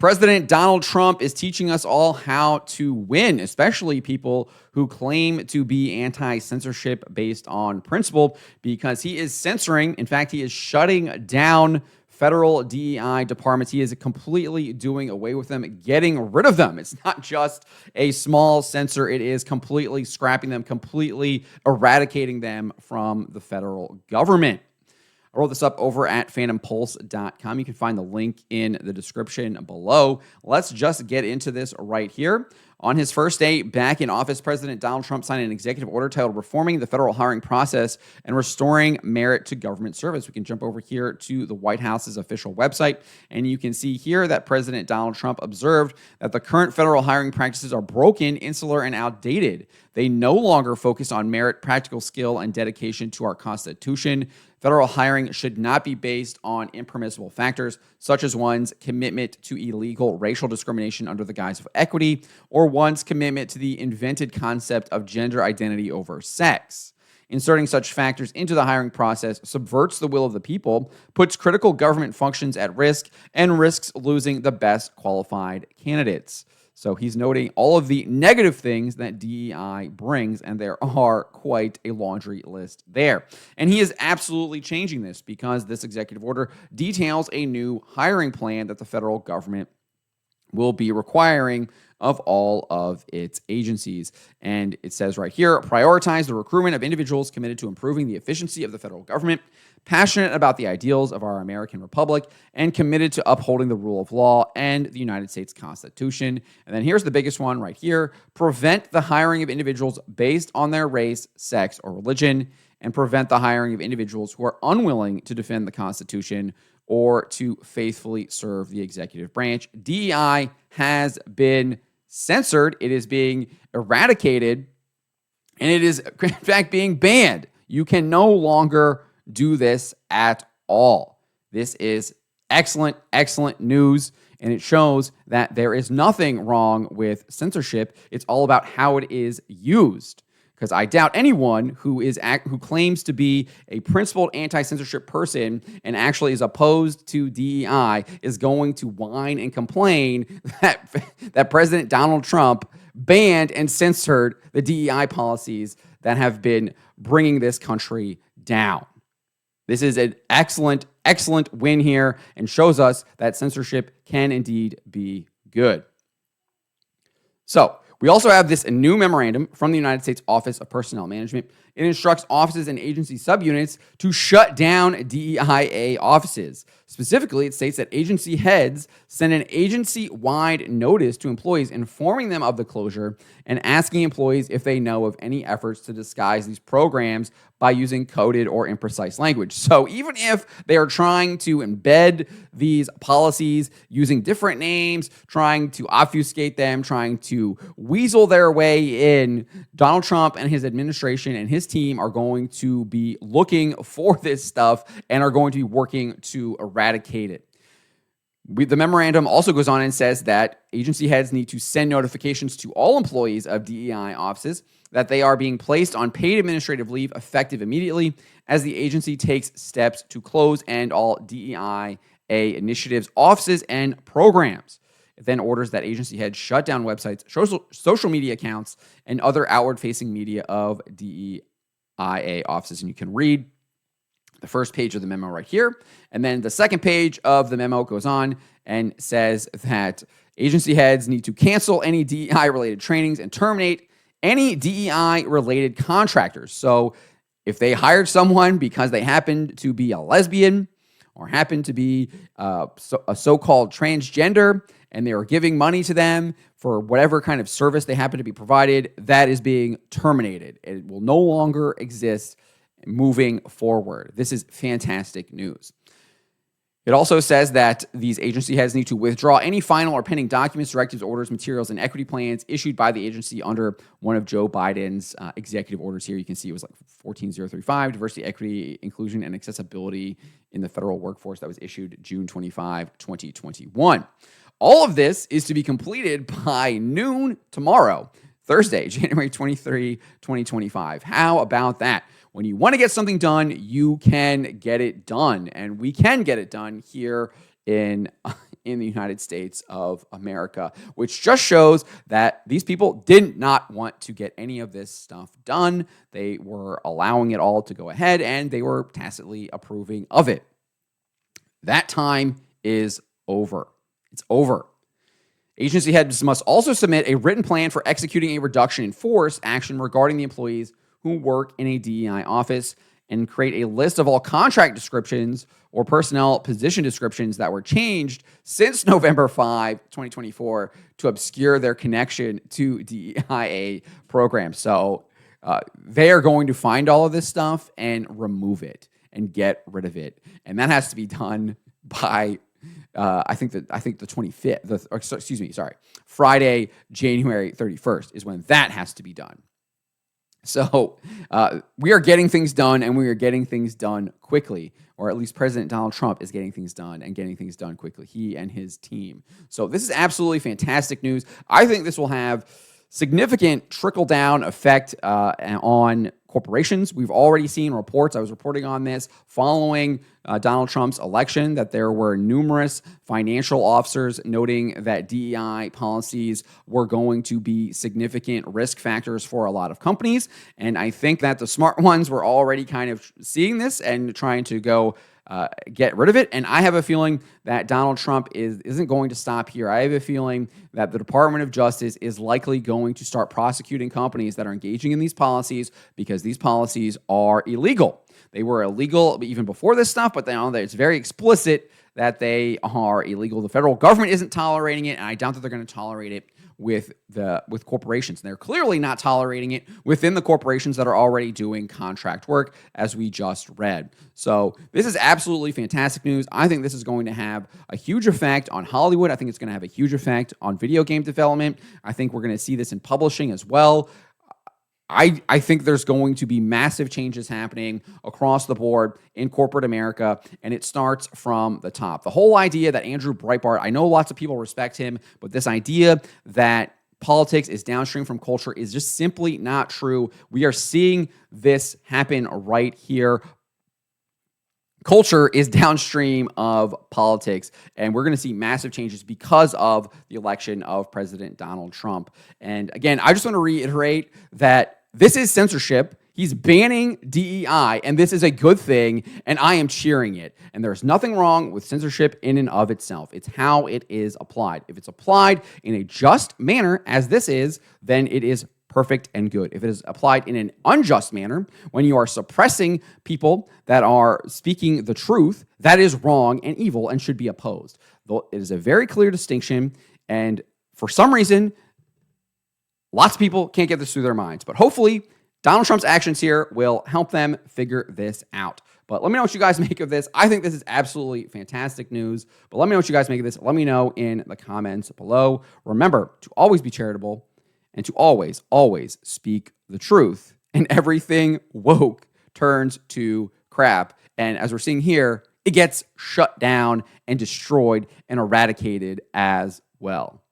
President Donald Trump is teaching us all how to win, especially people who claim to be anti-censorship based on principle, because he is censoring. In fact, he is shutting down federal DEI departments. He is completely doing away with them, getting rid of them. It's not just a small censor. It is completely scrapping them, completely eradicating them from the federal government. I wrote this up over at phantompulse.com. You can find the link in the description below. Let's just get into this right here. On his first day back in office, President Donald Trump signed an executive order titled Reforming the Federal Hiring Process and Restoring Merit to Government Service. We can jump over here to the White House's official website, and you can see here that President Donald Trump observed that the current federal hiring practices are broken, insular, and outdated. They no longer focus on merit, practical skill, and dedication to our Constitution. Federal hiring should not be based on impermissible factors, such as one's commitment to illegal racial discrimination under the guise of equity, or one's commitment to the invented concept of gender identity over sex. Inserting such factors into the hiring process subverts the will of the people, puts critical government functions at risk, and risks losing the best qualified candidates. So he's noting all of the negative things that DEI brings, and there are quite a laundry list there. And he is absolutely changing this because this executive order details a new hiring plan that the federal government will be requiring of all of its agencies. And it says right here, prioritize the recruitment of individuals committed to improving the efficiency of the federal government, passionate about the ideals of our American republic, and committed to upholding the rule of law and the United States Constitution. And then here's the biggest one right here, prevent the hiring of individuals based on their race, sex, or religion, and prevent the hiring of individuals who are unwilling to defend the Constitution or to faithfully serve the executive branch. DEI has been censored. It is being eradicated, and it is, in fact, being banned. You can no longer do this at all. This is excellent, excellent news, and it shows that there is nothing wrong with censorship. It's all about how it is used. Because I doubt anyone who claims to be a principled anti-censorship person and actually is opposed to DEI is going to whine and complain that President Donald Trump banned and censored the DEI policies that have been bringing this country down. This is an excellent, excellent win here and shows us that censorship can indeed be good. So, we also have this new memorandum from the United States Office of Personnel Management. It instructs offices and agency subunits to shut down DEIA offices. Specifically, it states that agency heads send an agency-wide notice to employees informing them of the closure and asking employees if they know of any efforts to disguise these programs by using coded or imprecise language. So even if they are trying to embed these policies using different names, trying to obfuscate them, trying to weasel their way in, Donald Trump and his administration and his team are going to be looking for this stuff and are going to be working to eradicate it. The memorandum also goes on and says that agency heads need to send notifications to all employees of DEI offices that they are being placed on paid administrative leave effective immediately as the agency takes steps to close and all DEIA initiatives, offices, and programs. It then orders that agency heads shut down websites, social media accounts, and other outward-facing media of DEIA offices. And you can read the first page of the memo right here. And then the second page of the memo goes on and says that agency heads need to cancel any DEI-related trainings and terminate any DEI-related contractors. So if they hired someone because they happened to be a lesbian or happened to be a so-called transgender and they were giving money to them for whatever kind of service they happen to be provided, that is being terminated. It will no longer exist moving forward. This is fantastic news. It also says that these agency heads need to withdraw any final or pending documents, directives, orders, materials, and equity plans issued by the agency under one of Joe Biden's executive orders here. You can see it was like 14035, diversity, equity, inclusion, and accessibility in the federal workforce that was issued June 25, 2021. All of this is to be completed by noon tomorrow, Thursday, January 23, 2025. How about that? When you want to get something done, you can get it done. And we can get it done here in in the United States of America, which just shows that these people did not want to get any of this stuff done. They were allowing it all to go ahead, and they were tacitly approving of it. That time is over. It's over. Agency heads must also submit a written plan for executing a reduction in force action regarding the employees who work in a DEI office, and create a list of all contract descriptions or personnel position descriptions that were changed since November 5, 2024 to obscure their connection to DEIA programs. So they are going to find all of this stuff and remove it and get rid of it. And that has to be done by I think the 25th, Friday, January 31st is when that has to be done. So we are getting things done, and we are getting things done quickly, or at least President Donald Trump is getting things done and getting things done quickly, he and his team. So this is absolutely fantastic news. I think this will have significant trickle-down effect on corporations. We've already seen reports. I was reporting on this following Donald Trump's election, that there were numerous financial officers noting that DEI policies were going to be significant risk factors for a lot of companies. And I think that the smart ones were already kind of seeing this and trying to go get rid of it. And I have a feeling that Donald Trump isn't going to stop here. I have a feeling that the Department of Justice is likely going to start prosecuting companies that are engaging in these policies, because these policies are illegal. They were illegal even before this stuff, but it's very explicit that they are illegal. The federal government isn't tolerating it, and I doubt that they're going to tolerate it with corporations. And they're clearly not tolerating it within the corporations that are already doing contract work, as we just read. So this is absolutely fantastic news. I think this is going to have a huge effect on Hollywood. I think it's going to have a huge effect on video game development. I think we're going to see this in publishing as well. I think there's going to be massive changes happening across the board in corporate America, and it starts from the top. The whole idea that Andrew Breitbart, I know lots of people respect him, but this idea that politics is downstream from culture is just simply not true. We are seeing this happen right here. Culture is downstream of politics, and we're going to see massive changes because of the election of President Donald Trump. And again, I just want to reiterate that this is censorship. He's banning DEI, and this is a good thing, and I am cheering it. And there's nothing wrong with censorship in and of itself. It's how it is applied. If it's applied in a just manner, as this is, then it is perfect and good. If it is applied in an unjust manner, when you are suppressing people that are speaking the truth, that is wrong and evil and should be opposed. Though it is a very clear distinction, and for some reason, lots of people can't get this through their minds. But hopefully, Donald Trump's actions here will help them figure this out. But let me know what you guys make of this. I think this is absolutely fantastic news. But let me know what you guys make of this. Let me know in the comments below. Remember to always be charitable, and to always, always speak the truth. And everything woke turns to crap. And as we're seeing here, it gets shut down and destroyed and eradicated as well.